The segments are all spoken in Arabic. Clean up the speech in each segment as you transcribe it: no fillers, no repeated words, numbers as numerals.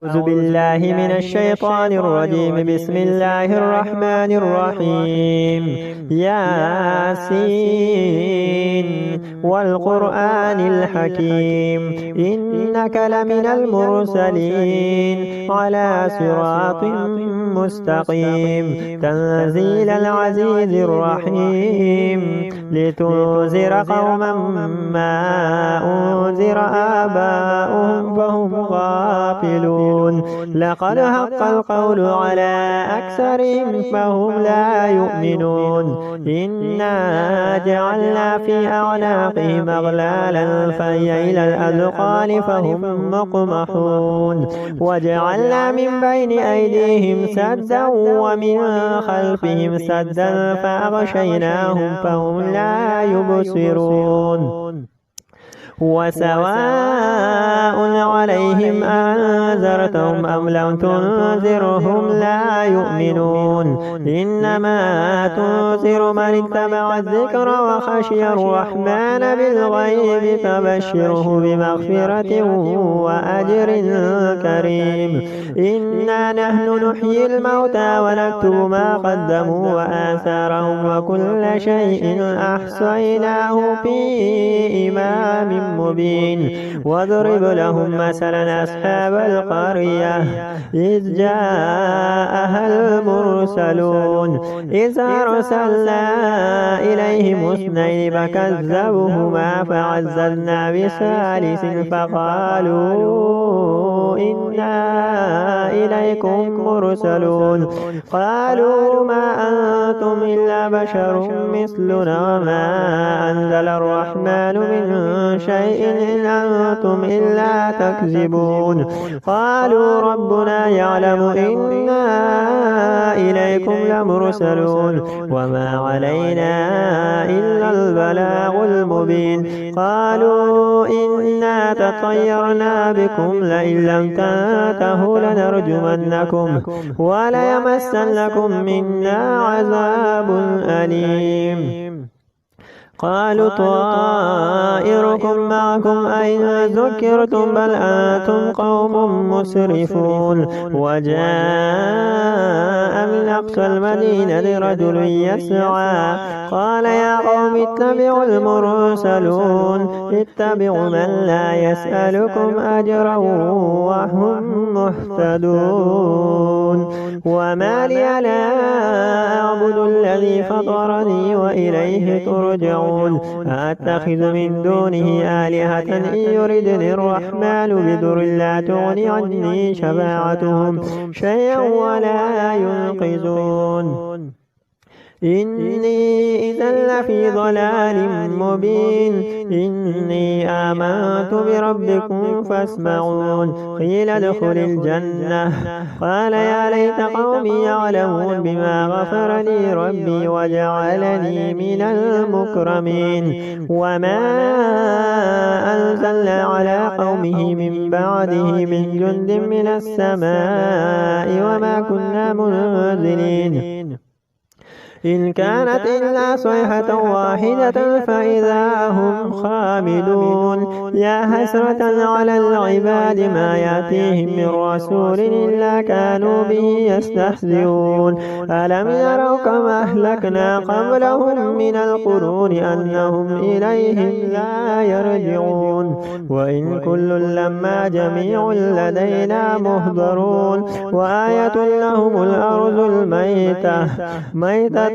أعوذ بالله من الشيطان الرجيم. بسم الله الرحمن الرحيم. ياسين والقرآن الحكيم إنك لمن المرسلين على صراط مستقيم تنزيل العزيز الرحيم لتنذر قوما ما أنذر آباؤهم فهم غافلون. لقد حق القول على أكثرهم فهم لا يؤمنون. إنا جعلنا في أعناقهم أغلالا فهي إلى الأذقان فهم مقمحون. وجعلنا من بين أيديهم سدا ومن خلفهم سدا فأغشيناهم فهم لا يبصرون. وسواء عليهم أنذرتهم أم لم تنذرهم لا يؤمنون. إنما تنذر من اتبع الذكر وخشي الرحمن بالغيب فبشره بمغفرة وأجر كريم. إنا نحن نحيي الموتى ونكتب ما قدموا وآثارهم وكل شيء أحصيناه في إمام مبين. واضرب لهم مثلا أصحاب القرية إذ جاءها المرسلون إذ أرسلنا إليهم اثنين فكذبوهما فعززنا بثالث فقالوا إنا إليكم مرسلون. قالوا ما أنتم إلا بشر مثلنا وما أنزل الرحمن من شيء إن أنتم إلا تكذبون. قالوا ربنا يعلم إنا إليكم لمرسلون وما علينا إلا البلاغ المبين. قالوا إنا تطيرنا بكم لئن لم تنتهوا لنرجمنكم وليمسنكم منا عذاب أليم. قالوا طائركم معكم أين ذكرتم بل أنتم قوم مسرفون. وجاء من أقصى المدينة رجل يسعى قال يا قوم اتبعوا المرسلون اتبعوا من لا يسألكم أجرا وهم مهتدون. وما لي لا أعبد الذي فطرني وإليه ترجعون. أتخذ من دونه آلهة إن يردني الرحمن بضر لا تغني عني شفاعتهم شيئا ولا ينقذون. إني إذا لفي ضلال مبين. إني آمنت بربكم فاسمعون. قيل ادخل الجنة قال يا ليت قومي يعلمون بما غفر لي ربي وجعلني من المكرمين. وما أنزلنا على قومه من بعده من جند من السماء وما كنا منزلين إن كانت إلا صيحة واحدة فإذا هم خامدون. يا حسرة على العباد ما يأتيهم من رسول إلا كانوا به يستهزئون. ألم يروا كما أهلكنا قبلهم من القرون أنهم إليهم لا يرجعون. وإن كل لما جميع لدينا مهضرون. وآية لهم الأرض الميتة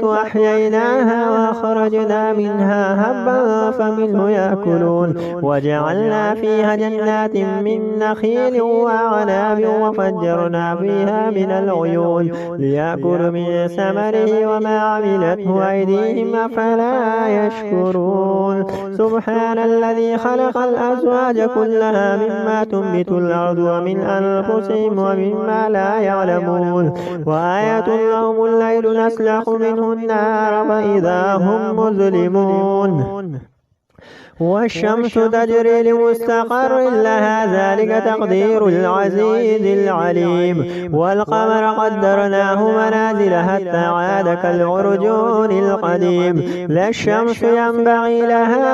أحييناها وأخرجنا منها هبا فمنه يأكلون. وجعلنا فيها جنات من نخيل وأعناب وفجرنا فيها من العيون ليأكلوا من ثمره وما عملته أيديهم أفلا يشكرون. سبحان الذي خلق الأزواج كلها مما تنبت الأرض ومن أنفسهم ومما لا يعلمون. وآية لهم الليل نسلخ منه النار فإذا هم مظلمون. والشمس تجري لمستقر لها ذلك تقدير العزيز العليم والقمر قدرناه منازل حتى عاد كالعرجون القديم لا الشمس ينبغي لها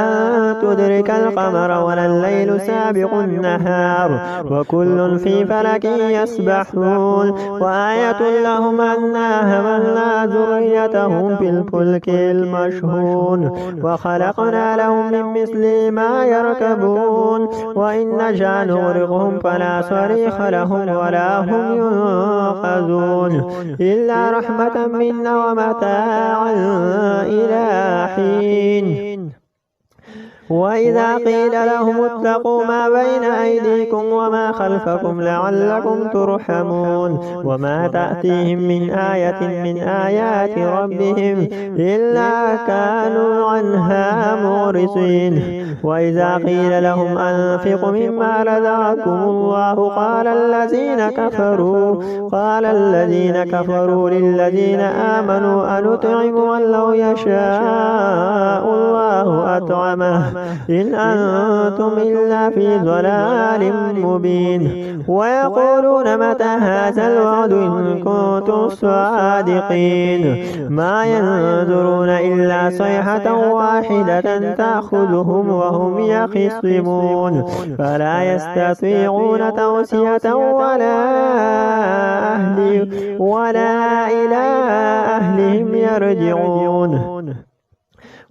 أن تدرك القمر ولا الليل سابق النهار وكل في فلك يسبحون وآية لهم أنا حملنا ذريتهم في الفلك المشحون وخلقنا لهم من مثل ما يركبون وإن نشأ نغرقهم فلا صريخ لهم ولا هم ينقذون إلا رحمة منا ومتاعا إلى حين وإذا قيل لهم اتقوا ما بين أيديكم وما خلفكم لعلكم ترحمون وما تأتيهم من آية من آيات ربهم إلا كانوا عنها معرضين وإذا قيل لهم أنفقوا مما رزقكم الله قال الذين كفروا للذين آمنوا أنطعم من لو يشاء الله أطعمه إن أنتم إلا في ضلال مبين ويقولون متى هذا الوعد إن كنتم صادقين ما ينظرون إلا صيحة واحدة تأخذهم وهم يخصمون فلا يستطيعون توصية ولا إلى أهلهم يرجعون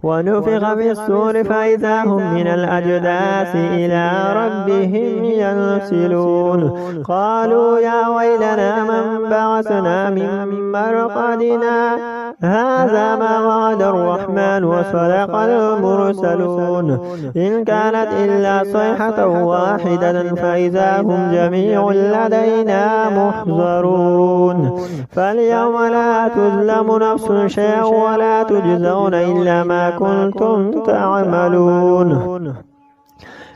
ونفخ في الصور فإذا هم من الأجداث إلى ربهم ينسلون قالوا يا ويلنا من بعثنا من مرقدنا هذا ما وعد الرحمن وصدق المرسلون إن كانت إلا صيحة واحدة فإذا هم جميع لدينا محضرون فاليوم لا تظلم نفس شيئا ولا تجزون إلا ما كنتم تعملون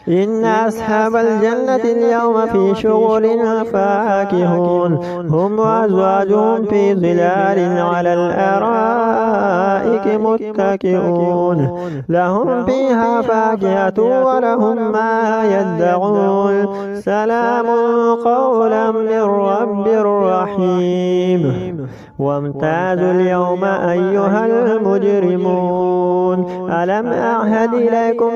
إن أصحاب الجنة اليوم في شغل فاكهون هم وأزواجهم في ظلال على الأرائك متكئون لهم فيها فاكهة ولهم ما يدعون سلام قولا من رب رحيم وامتازوا اليوم أيها المجرمون ألم أعهد إليكم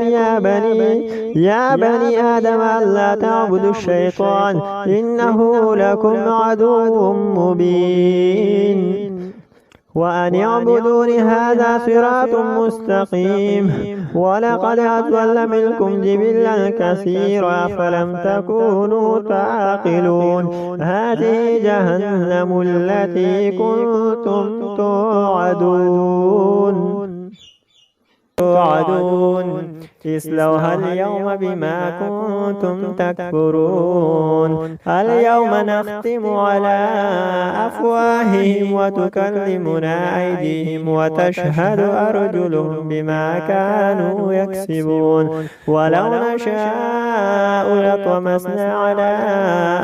يا بني آدم ألا تعبدوا الشيطان إنه لكم عدو مبين وأن اعبدوني هذا صراط مستقيم ولقد أضل منكم جبلا كثيرا فلم تكونوا تعقلون هذه جهنم التي كنتم توعدون اصلوها اليوم بما كنتم تكفرون اليوم نختم على أفواههم وتكلمنا أيديهم وتشهد أرجلهم بما كانوا يكسبون ولو نشاء لطمسنا على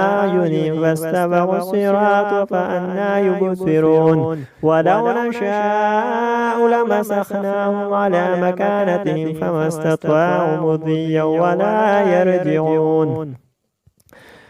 أعينهم فاستبقوا الصراط فأنى يبصرون ولو نشاء لمسخناهم على مكانتهم فما استطاعوا مضيا ولا يرجعون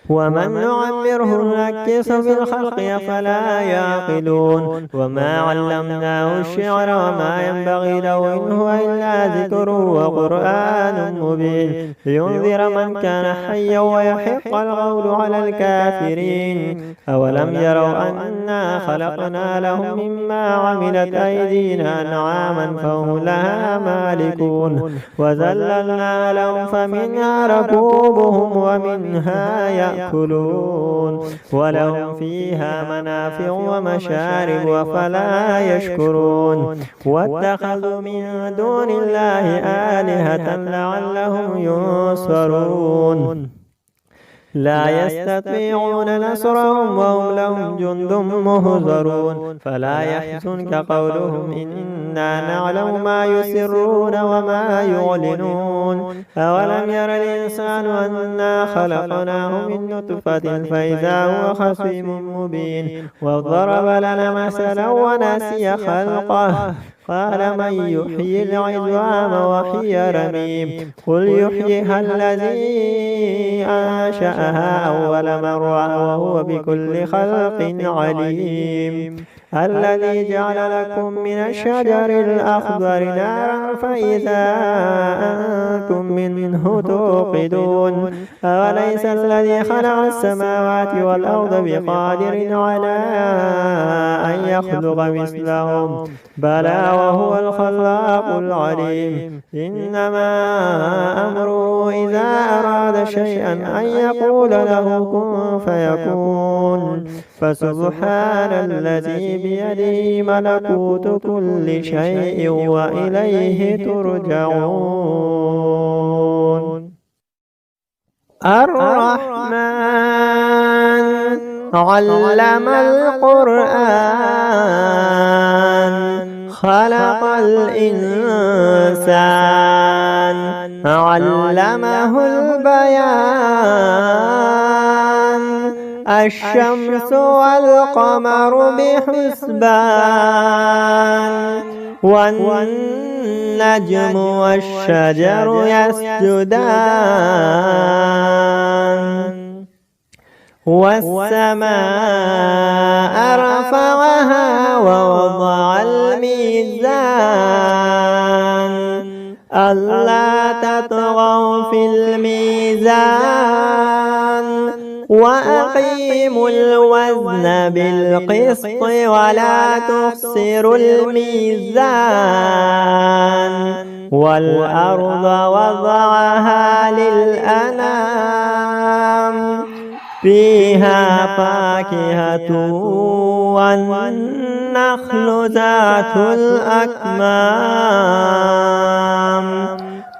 ومن نعمره نكسه في الخلق أفلا يعقلون وما علمناه الشعر وما ينبغي له إن هو إلا ذكر وقرآن مبين لينذر من كان حيا ويحق القول على الكافرين أولم يروا أنا خلقنا لهم مما عملت أيدينا أنعاما فهم لها مالكون وذللنا لهم فمنها ركوبهم ومنها يأكلون ولهم فيها منافع ومشارب أفلا يشكرون واتخذوا من دون الله آلهة لعلهم ينصرون لا يستطيعون نصرهم وهم لهم جند مهزرون فلا يحزنك قولهم إنا نعلم ما يسرون وما يعلنون أولم ير الإنسان أنا خلقناه من نطفة فإذا هو خصيم مبين وضرب لنا مثلا ونسي خلقه قال من يحيي العظام وهي رميم قل يحييها الذي أنشأها أول مرة وهو بكل خلق عليم الذي جعل لكم من الشجر الأخضر نارا فإذا أنتم منه توقدون أوليس الذي خلق السماوات والأرض بقادر على أن يخلق مثلهم بلى وهو الخلاق العليم إنما أمره إذا أراد شيئا أن يقول له كن فيكون فسبحان الذي بيده ملكوت كل شيء وإليه ترجعون الرحمن علم القرآن خلق الإنسان علمه البيان الشمس والقمر بحسبان والنجم والشجر يسجدان والسماء رفعها ووضع الميزان ألا تطغوا في الميزان وأقيموا الوزن بالقسط ولا تخسروا الميزان والأرض وضعها للأنام فيها فاكهة والنخل ذات الأكمام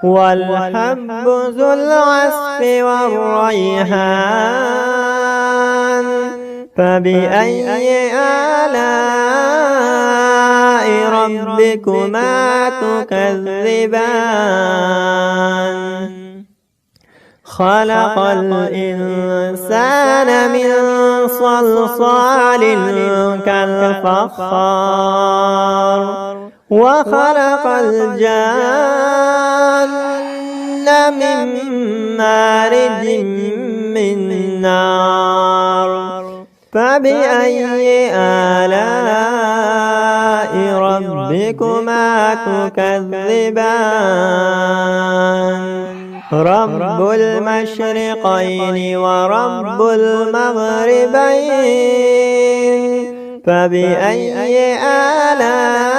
والحب ذو العصف والريحان فبأي آلاء ربكما تكذبان خلق الإنسان من صلصال كالفخار وخلق الجان من مارج من نار فبأي آلاء ربكما تكذبان رب المشرقين ورب المغربين فبأي آلاء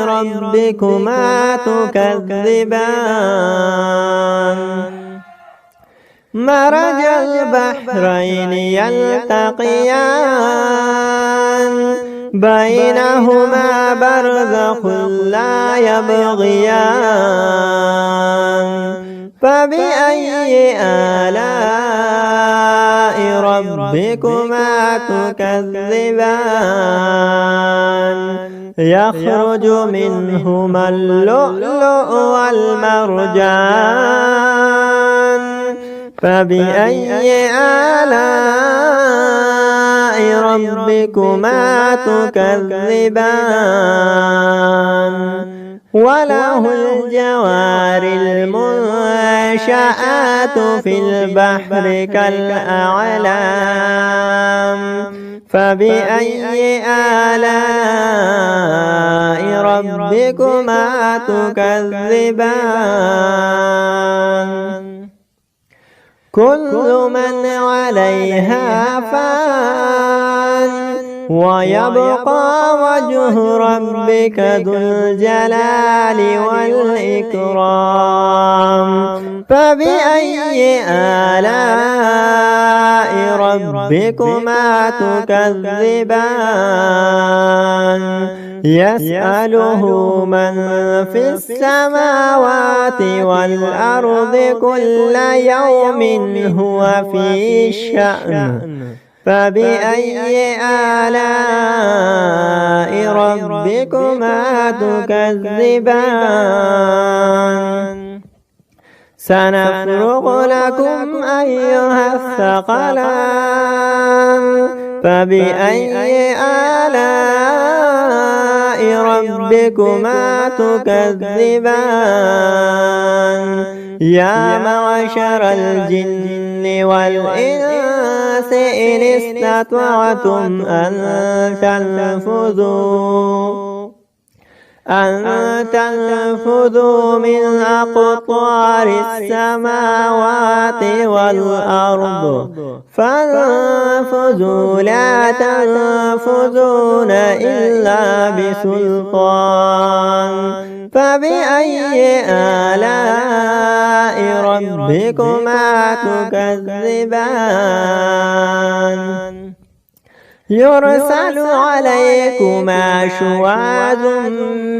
ربكما تكذبان مرج البحرين يلتقيان بينهما برزخ لا يبغيان فبأي آلاء ربكما تكذبان يخرج منهما اللؤلؤ والمرجان فبأي آلاء ربكما تكذبان وله الجوار المنشآت في البحر كالأعلام فبأي آلاء ربكما تكذبان كل من عليها فان ويبقى وجه ربك ذو الجلال والإكرام فبأي آلاء ربكما تكذبان يسأله من في السماوات والأرض كل يوم هو في شأن فبأي آلاء ربكما تكذبان سنفرغ لكم أيها الثقلان فبأي آلاء ربكما تكذبان يا معشر الجن والإنس إن استطعتم أن تنفذوا من أقطار السماوات والأرض فانفذوا لا تنفذون إلا بسلطان فبأي آلاء ربكما تكذبان يرسل عليكما شواظ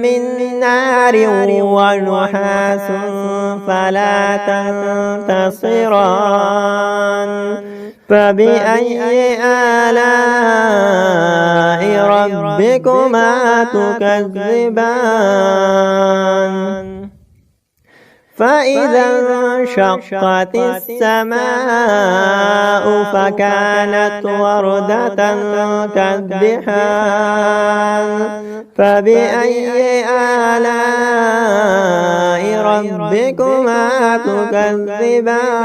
من نار ونحاس فلا تنتصران فبأي آلاء ربكما تكذبان فإذا انشقت السماء فكانت وردة كالدحان فبأي آلاء ربكما تكذبان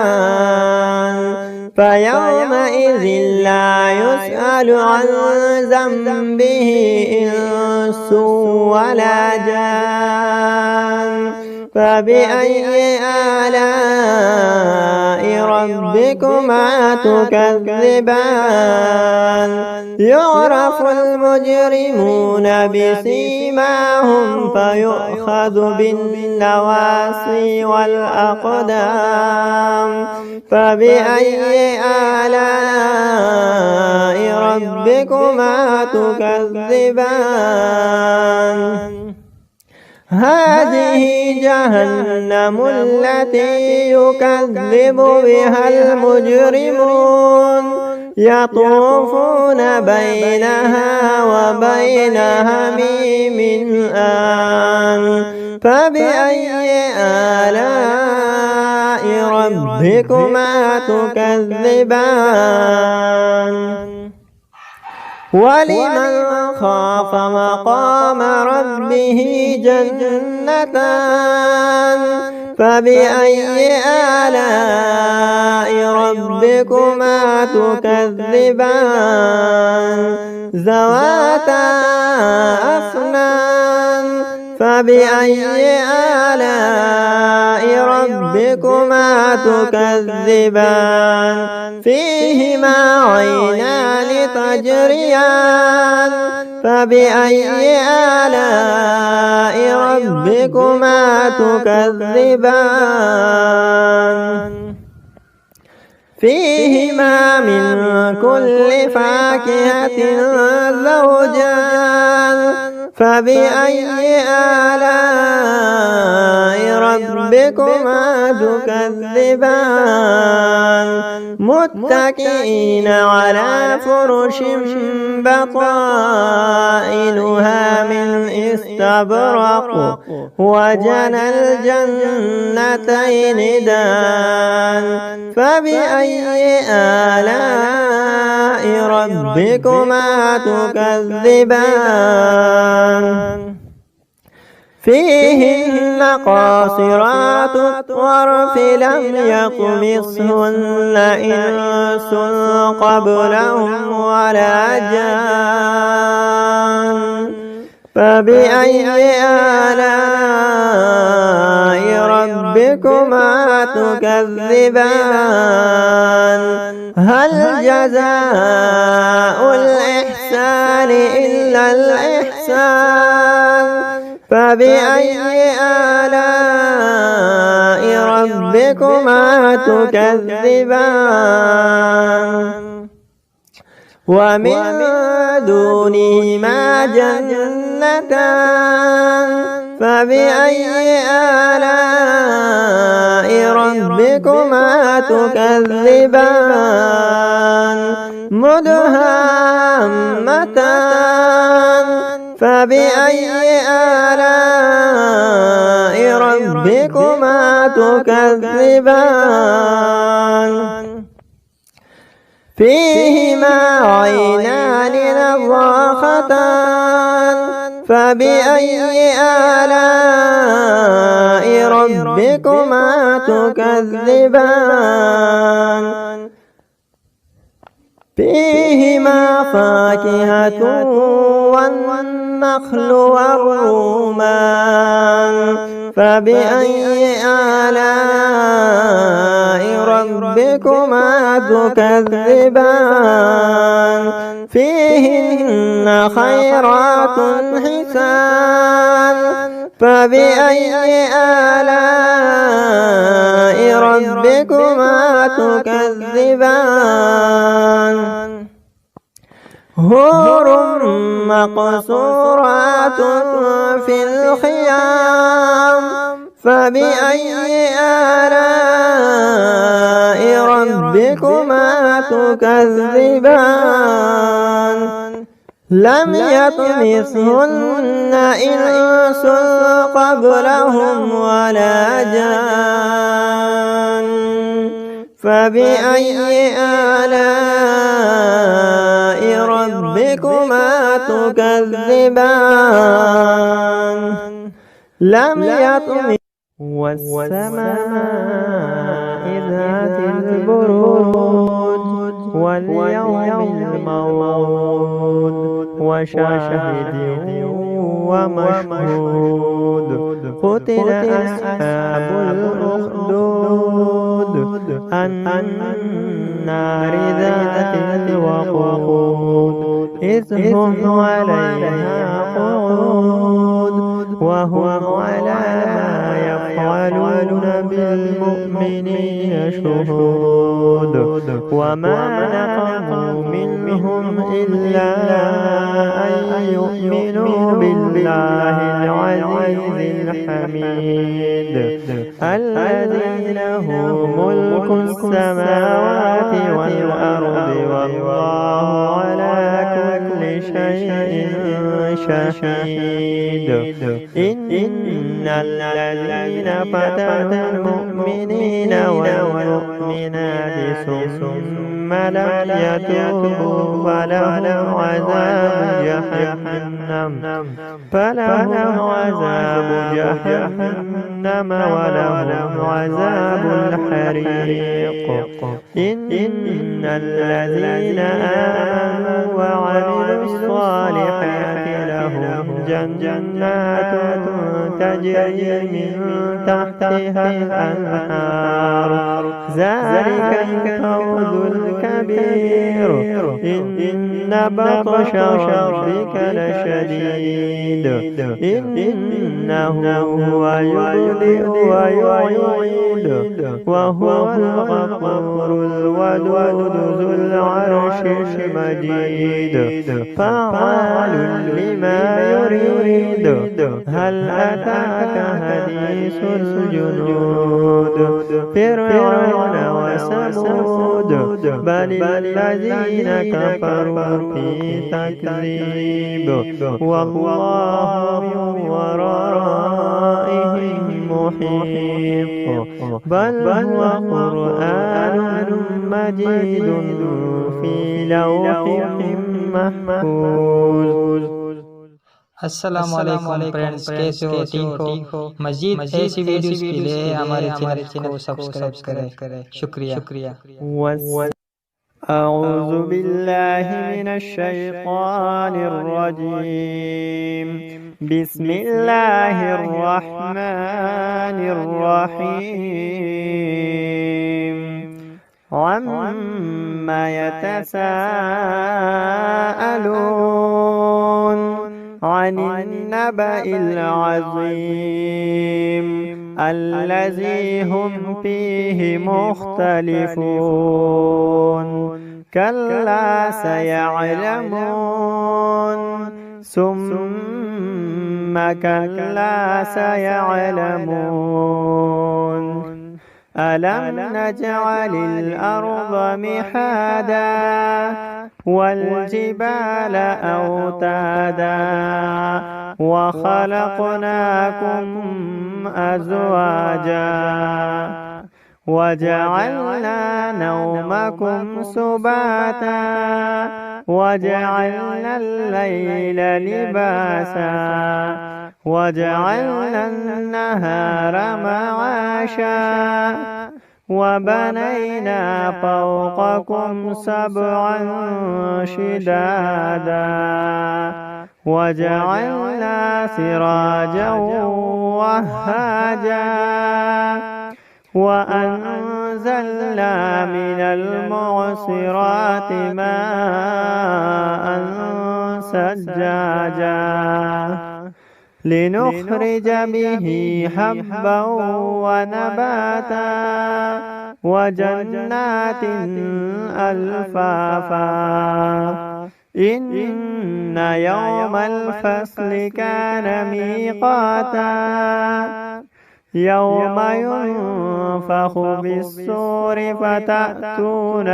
فيومئذ لا يسأل عن ذنبه إنس ولا جان فبأي آلاء ربكما تكذبان يعرف المجرمون بسيماهم فيؤخذ بالنواصي والأقدام فبأي آلاء ربكما تكذبان هذه جهنم التي يكذب بها المجرمون يطوفون بينها وبين حميم آن فبأي آلاء ربكما تكذبان ولمن خاف مقام ربه جنتان فبأي آلاء ربكما تكذبان ذواتا أفنان فبأي آلاء ربكما تكذبان فيهما عينان تجريان فبأي آلاء ربكما تكذبان فيهما من كل فاكهة زوجان فبأي آلاء ربكما تكذبان متكئين على فرش بطائنها من استبرق وجنى الجنتين دان فبأي آلاء ربكما تكذبان فيهن قاصرات الطرف لم يطمثهن إنس قبلهم ولا جان فبأي آلاء ربكما تكذبان هل جزاء الإحسان إلا الإحسان فبأي آلاء ربكما تكذبان ومن دونهما جنتان فبأي آلاء ربكما تكذبان مدهامتان فبأي آلاء ربكما تكذبان فيهما عينان نضاختان فبأي آلاء ربكما تكذبان فيهما فاكهة والنخل والرمان فبأي آلاء ربكما تكذبان فيهن خيرات حسان فبأي آلاء ربكما تكذبان حور مقصورات في الخيام فبأي آلاء ربكما تكذبان لم يطمثهن إنس قبلهم ولا جان فبأي آلاء ربكما تكذبان لم يطمث والسماء ذات البروج واليوم الموعود وشاهد ومشهود قتل أصحاب الأخدود النار ذات الوقود إذ هم عليها قعود وهم على ما يفعلون بالمؤمنين شهود وما نقموا منهم إلا أن يؤمنوا بالله العزيز الحميد الذي له ملك السماوات والأرض والله على كل شيء شهيد إن الذين فتنوا المؤمنين والمؤمنات ثم لم يتوبوا فلهم عذاب جهنم ولهم عذاب الحريق إن الذين آمنوا وعملوا الصالحات لهم جنات تجري من تحتها الأنهار ذلك الفوز الكبير إن بطش ربك لشديد إنه هو يبدئ ويعيد وهو الغفور الودود ذو العرش المجيد فعال لما يريد هل أتاك حديث الجنود فرعون وثمود بل الذين كفروا في تكذيب والله من ورائهم محيط بل هو قرآن مجيد في لوح محفوظ। अस्सलाम वालेकुम फ्रेंड्स, कैसे हो? ठीक हो? मजीद ऐसी वीडियोस के लिए हमारे चैनल को सब्सक्राइब करें। शुक्रिया। أعوذ بالله من الشيطان الرجيم بسم الله الرحمن الرحيم عما يتساءلون عن النبأ العظيم الذي هم فيه مختلفون كلا سيعلمون ثم كلا سيعلمون ألم نجعل الأرض مهادا والجبال أوتادا وخلقناكم أزواجا وجعلنا نومكم سباتا وجعلنا الليل لباسا وجعلنا النهار معاشا وبنينا فوقكم سبعا شدادا وجعلنا سراجا وهاجا وأنزلنا من المعصرات ماء ثجاجا لنخرج به حبا ونباتا وجنات ألفافا إن يوم الفصل كان ميقاتا يوم ينفخ بالصور فتأتون